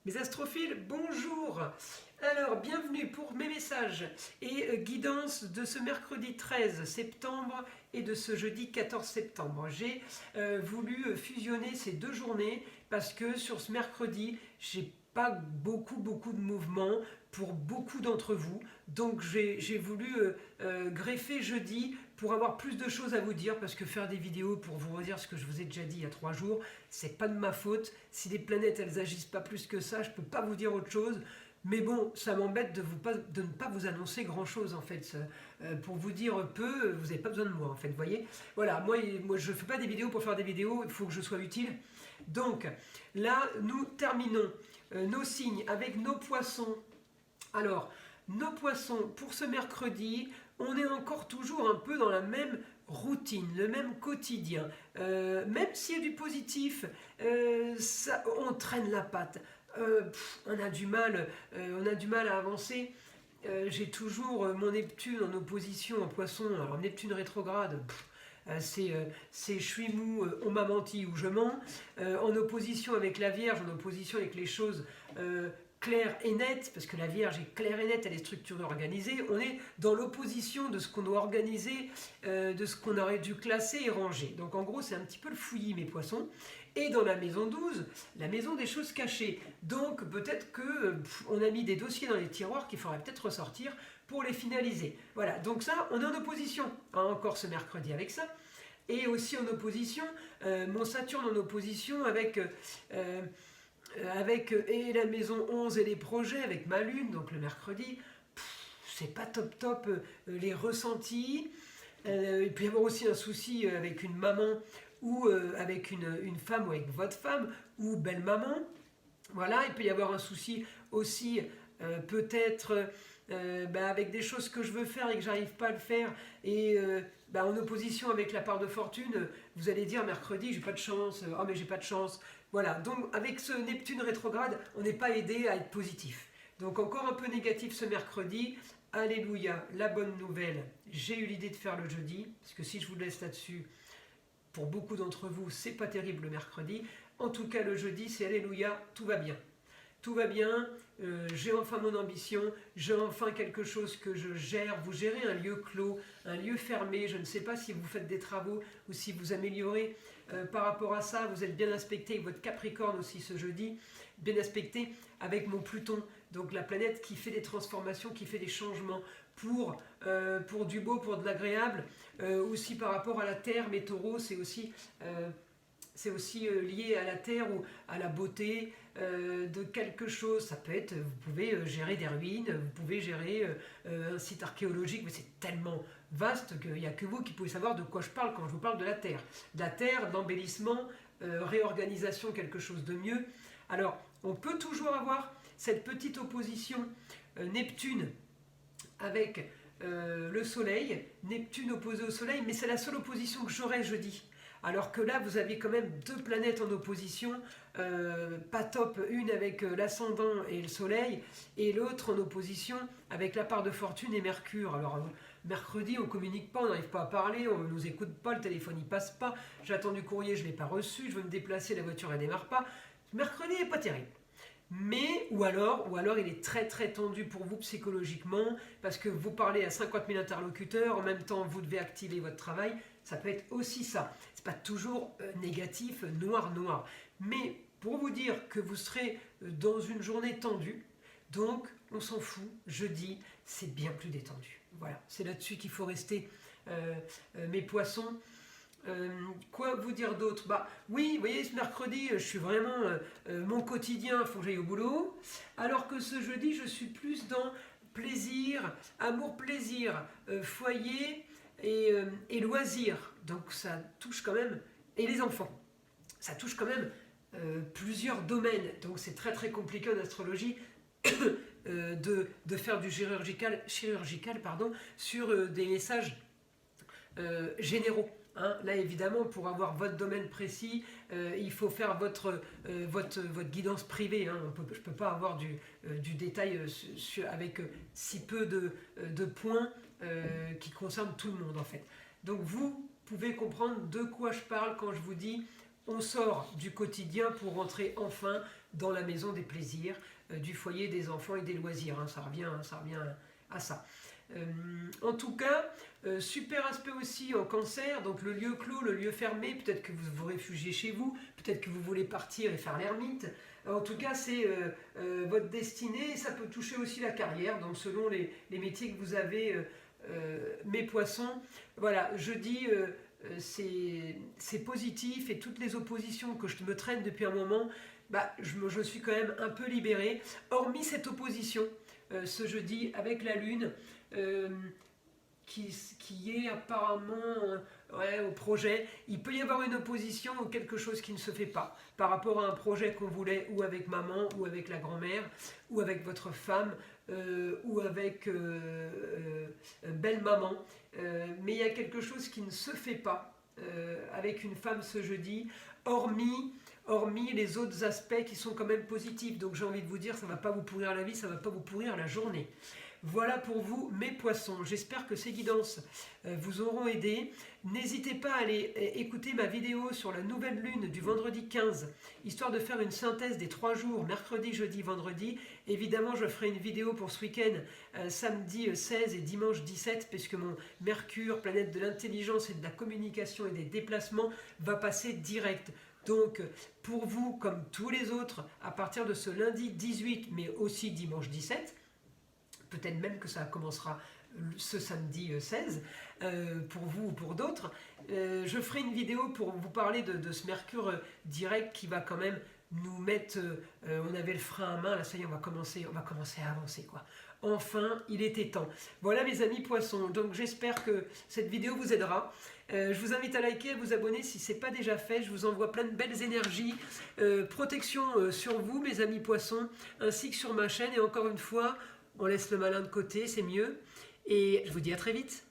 Mes astrophiles, bonjour. Alors, bienvenue pour mes messages et guidances de ce mercredi 13 septembre et de ce jeudi 14 septembre. J'ai voulu fusionner ces deux journées parce que sur ce mercredi, j'ai pas beaucoup de mouvements pour beaucoup d'entre vous. Donc j'ai voulu greffer jeudi pour avoir plus de choses à vous dire, parce que faire des vidéos pour vous redire ce que je vous ai déjà dit il y a 3 jours, c'est pas de ma faute. Si les planètes elles agissent pas plus que ça, je peux pas vous dire autre chose. Mais bon, ça m'embête de ne pas vous annoncer grand chose en fait. Pour vous dire peu, vous n'avez pas besoin de moi en fait, vous voyez. Voilà, moi je ne fais pas des vidéos pour faire des vidéos, il faut que je sois utile. Donc là, nous terminons nos signes avec nos poissons. Alors, nos poissons, pour ce mercredi, on est encore toujours un peu dans la même routine, le même quotidien. Même s'il y a du positif, on traîne la patte. On a du mal à avancer. J'ai toujours mon Neptune en opposition en poisson. Alors Neptune rétrograde, c'est je suis mou, on m'a menti ou je mens. En opposition avec la Vierge, en opposition avec les choses claires et nettes, parce que la Vierge est claire et nette, elle est structurée, organisée. On est dans l'opposition de ce qu'on doit organiser, de ce qu'on aurait dû classer et ranger. Donc en gros, c'est un petit peu le fouillis, mes poissons. Et dans la maison 12, la maison des choses cachées. Donc peut-être qu'on a mis des dossiers dans les tiroirs qu'il faudrait peut-être ressortir pour les finaliser. Voilà, donc ça, on est en opposition, hein, encore ce mercredi avec ça. Et aussi en opposition, mon Saturne en opposition avec et la maison 11 et les projets, avec ma lune, donc le mercredi. C'est pas top les ressentis. Il peut y avoir aussi un souci avec une maman ou avec une femme ou avec votre femme ou belle maman. Voilà, il peut y avoir un souci aussi peut-être avec des choses que je veux faire et que j'arrive pas à le faire, et en opposition avec la part de fortune, vous allez dire mercredi j'ai pas de chance, oh mais j'ai pas de chance. Voilà, donc avec ce Neptune rétrograde, on n'est pas aidé à être positif. Donc encore un peu négatif ce mercredi. Alléluia, la bonne nouvelle, j'ai eu l'idée de faire le jeudi, parce que si je vous laisse là-dessus, pour beaucoup d'entre vous, c'est pas terrible le mercredi. En tout cas, le jeudi, c'est alléluia, tout va bien. Tout va bien, j'ai enfin mon ambition, j'ai enfin quelque chose que je gère. Vous gérez un lieu clos, un lieu fermé. Je ne sais pas si vous faites des travaux ou si vous améliorez par rapport à ça. Vous êtes bien aspecté avec votre Capricorne aussi ce jeudi, bien aspecté avec mon Pluton, donc la planète qui fait des transformations, qui fait des changements pour du beau, pour de l'agréable, aussi par rapport à la Terre. Mes taureaux, c'est aussi lié à la terre ou à la beauté de quelque chose. Ça peut être, vous pouvez gérer des ruines, vous pouvez gérer un site archéologique, mais c'est tellement vaste qu'il n'y a que vous qui pouvez savoir de quoi je parle quand je vous parle de la terre. De la terre, d'embellissement, réorganisation, quelque chose de mieux. Alors, on peut toujours avoir cette petite opposition Neptune avec le Soleil, Neptune opposé au Soleil, mais c'est la seule opposition que j'aurai jeudi. Alors que là, vous avez quand même deux planètes en opposition, pas top, une avec l'ascendant et le soleil, et l'autre en opposition avec la part de fortune et Mercure. Alors, mercredi, on ne communique pas, on n'arrive pas à parler, on ne nous écoute pas, le téléphone n'y passe pas, j'attends du courrier, je ne l'ai pas reçu, je veux me déplacer, la voiture ne démarre pas. Mercredi n'est pas terrible. Mais, ou alors il est très tendu pour vous psychologiquement, parce que vous parlez à 50 000 interlocuteurs, en même temps vous devez activer votre travail, ça peut être aussi ça. C'est pas toujours négatif, noir. Mais pour vous dire que vous serez dans une journée tendue, donc on s'en fout, jeudi, c'est bien plus détendu. Voilà, c'est là-dessus qu'il faut rester, mes poissons. Quoi vous dire d'autre? Oui, vous voyez, ce mercredi, je suis vraiment mon quotidien, il faut que j'aille au boulot. Alors que ce jeudi, je suis plus dans plaisir, amour-plaisir, foyer et loisirs. Donc ça touche quand même, et les enfants, ça touche quand même plusieurs domaines. Donc c'est très compliqué en astrologie de faire du chirurgical sur des messages généraux. Hein, là évidemment, pour avoir votre domaine précis, il faut faire votre guidance privée. Hein. Je ne peux pas avoir du détail avec si peu de points qui concernent tout le monde en fait. Donc vous pouvez comprendre de quoi je parle quand je vous dis on sort du quotidien pour rentrer enfin dans la maison des plaisirs, du foyer des enfants et des loisirs. Hein, ça revient à ça. En tout cas, super aspect aussi en Cancer, donc le lieu clos, le lieu fermé, peut-être que vous vous réfugiez chez vous, peut-être que vous voulez partir et faire l'ermite. En tout cas, c'est votre destinée, et ça peut toucher aussi la carrière, donc selon les métiers que vous avez, mes poissons. Voilà, je dis, c'est positif, et toutes les oppositions que je me traîne depuis un moment, bah, je suis quand même un peu libéré, hormis cette opposition, ce jeudi avec la Lune, qui est apparemment au projet. Il peut y avoir une opposition ou quelque chose qui ne se fait pas par rapport à un projet qu'on voulait, ou avec maman, ou avec la grand-mère, ou avec votre femme, ou avec belle-maman. Mais il y a quelque chose qui ne se fait pas avec une femme ce jeudi, hormis les autres aspects qui sont quand même positifs. Donc j'ai envie de vous dire, ça ne va pas vous pourrir la vie, ça ne va pas vous pourrir la journée. Voilà pour vous, mes poissons. J'espère que ces guidances vous auront aidé. N'hésitez pas à aller écouter ma vidéo sur la nouvelle lune du vendredi 15, histoire de faire une synthèse des 3 jours, mercredi, jeudi, vendredi. Évidemment, je ferai une vidéo pour ce week-end, samedi 16 et dimanche 17, puisque mon Mercure, planète de l'intelligence et de la communication et des déplacements, va passer direct. Donc, pour vous, comme tous les autres, à partir de ce lundi 18, mais aussi dimanche 17, peut-être même que ça commencera ce samedi 16, pour vous ou pour d'autres, je ferai une vidéo pour vous parler de ce Mercure direct qui va quand même nous mettre, on avait le frein à main, là ça y est, on va commencer à avancer, quoi. Enfin, il était temps. Voilà mes amis poissons, donc j'espère que cette vidéo vous aidera. Je vous invite à liker, à vous abonner si ce n'est pas déjà fait. Je vous envoie plein de belles énergies, protection sur vous mes amis poissons, ainsi que sur ma chaîne. Et encore une fois, on laisse le malin de côté, c'est mieux. Et je vous dis à très vite.